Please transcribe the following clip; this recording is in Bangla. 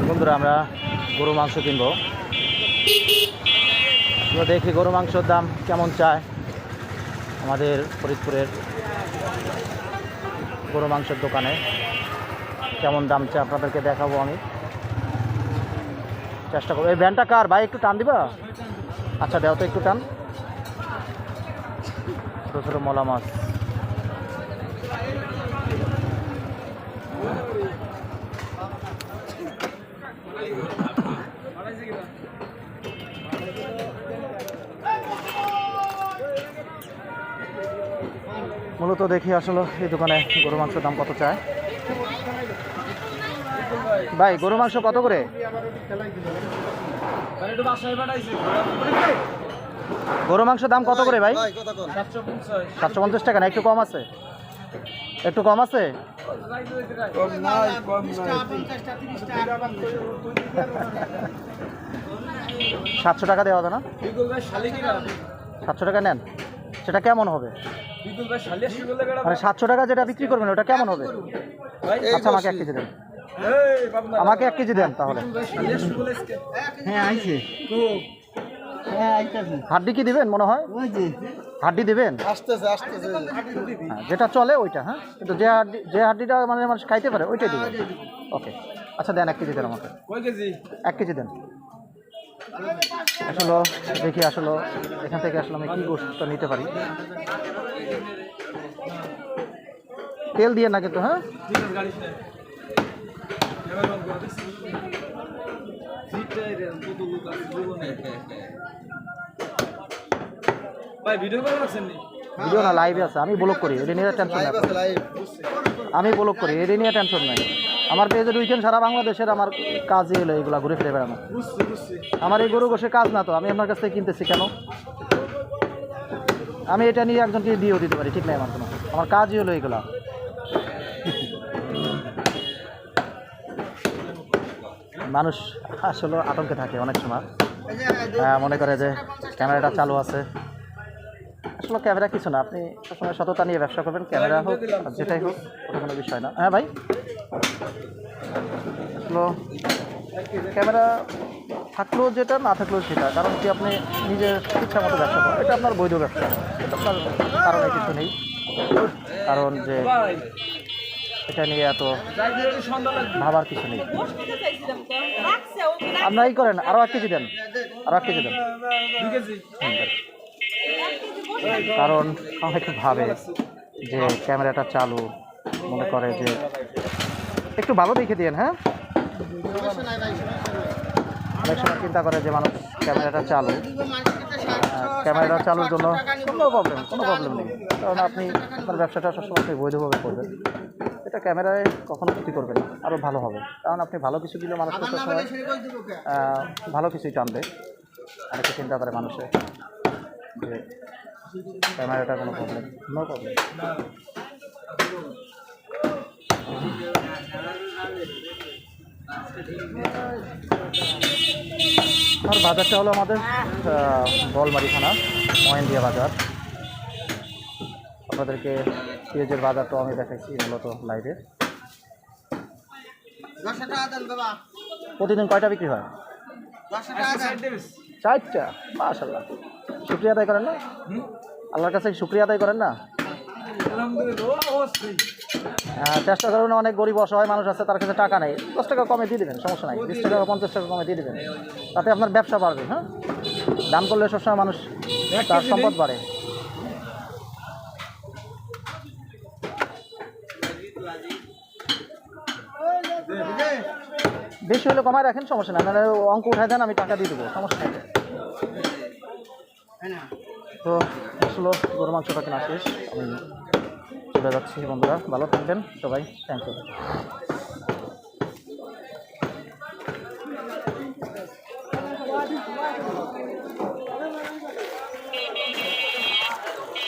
বন্ধুরা আমরা গরু মাংস কিনবো, তো দেখি গরু মাংসের দাম কেমন চায়। আমাদের ফরিদপুরের গরু মাংসের দোকানে কেমন দাম চায় আপনাদেরকে দেখাবো। আমি চেষ্টা করবো। এই ভ্যানটা কার ভাই, একটু টান দিবা? আচ্ছা দেও তো একটু টান। ছোটো ছোটো মলা মাছ, মূলত দেখি আসলে এই দোকানে গরু মাংসের দাম কত চায়। ভাই গরু মাংস কত করে? গরু মাংস দাম কত করে ভাই? 750 টাকা। না একটু কম আছে? একটু কম আছে? 700 টাকা দেওয়া হবে না? 700 টাকা নেন, সেটা কেমন হবে? মানে 700 টাকা যেটা বিক্রি করবেন ওটা কেমন হবে? আচ্ছা আমাকে 1 কেজি দেন, আমাকে 1 কেজি দেন তাহলে। হ্যাঁ আইছে। হাড্ডি কি দিবেন মনে হয়? হাড্ডি দিবেন? হ্যাঁ যেটা চলে ওইটা। হ্যাঁ কিন্তু যে হাড্ডিটা মানে মানুষ খাইতে পারে ওইটাই দিবেন। ওকে আচ্ছা দেন 1 কেজি দেন আমাকে। 1 কেজি দেন। আসলে দেখি আসলে এখান থেকে আসলে আমি কি গোশতটা নিতে পারি। তেল দিয়ে না কিন্তু। হ্যাঁ ভিডিও না লাইভে আছে, আমি ব্লগ করি, এটা নিয়ে টেনশন নাই। আমি ব্লগ করি, এটা নিয়ে টেনশন নাই। আমার পেজের উইকেন্ড সারা বাংলাদেশের আমার কাজই হলো এইগুলা ঘুরে ফিরে বেড়ানো। আমার এই গরু গোশে কাজ না তো, আমি আপনার কাছ থেকে কিনতেছি কেন? আমি এটা নিয়ে একজনকে দিয়েও দিতে পারি, ঠিক নাই আমার কোনো। আমার কাজই হলো এইগুলা। মানুষ আসলে আতঙ্কে থাকে অনেক সময়, মনে করে যে ক্যামেরাটা চালু আছে। আসলে ক্যামেরা কিছু না, আপনি সবসময় সততা নিয়ে ব্যবসা করবেন। ক্যামেরা হোক যেটাই হোক ওটা কোনো বিষয় না। হ্যাঁ ভাই আসলে ক্যামেরা থাকলেও যেটা, না থাকলেও সেটা, কারণ কি আপনি নিজের ইচ্ছা মতো ব্যবসা করেন, এটা আপনার বৈধ ব্যবসা, এটা আপনার কারণে কিছু নেই। কারণ যে এটা নিয়ে এত ভাবার কিছু নেই। আপনারা এই করেন, আরও 1 কেজি দেন, আরও 1 কেজি দেন। কারণ অনেকে ভাবে যে ক্যামেরাটা চালু, মনে করে যে একটু ভালো দেখে দিন। হ্যাঁ অনেক সময় চিন্তা করে যে মানুষ ক্যামেরাটা চালু, ক্যামেরাটা চালুর জন্য কোনো প্রবলেম নেই। কারণ আপনি আপনার ব্যবসাটা সবসময় আপনি বৈধভাবে করবেন, এটা ক্যামেরায় কখনো ক্ষতি করবে না, আরও ভালো হবে। কারণ আপনি ভালো কিছু দিলে মানুষ সবসময় ভালো কিছুই টানবে। অনেকে চিন্তা করে মানুষে যে ক্যামেরাটা কোনো প্রবলেম, নো প্রবলেম। আর বাজারটা হলো আমাদের বলমারি থানা, মহেন্দিয়া বাজার। আপনাদেরকে পেঁয়াজের বাজারটা আমি দেখাইছি মূলত লাইভে। প্রতিদিন কয়টা বিক্রি হয়? 4টা। মাশাআল্লাহ, শুকরিয়া আদায় করেন না? আল্লাহর কাছে শুকরিয়া আদায় করেন না? চেষ্টা করুন। অনেক গরিব অসহায় মানুষ আছে, তার কাছে টাকা নেই, 10 টাকা কমে দিয়ে দেবেন, সমস্যা নাই। 20 টাকা 50 টাকা কমে দিয়ে দেবেন, তাতে আপনার ব্যবসা বাড়বে। হ্যাঁ দান করলে সবসময় মানুষ তার সম্পদ বাড়ে। বেশি হলে কমায় রাখেন, সমস্যা নাই। মানে অঙ্ক উঠায় দেন, আমি টাকা দিয়ে দেবো, সমস্যা নেই। তো আসলে গরু মাংসটা কেনা শেষ, আমি চলে যাচ্ছি। বন্ধুরা ভালো থাকবেন সবাই, থ্যাংক ইউ।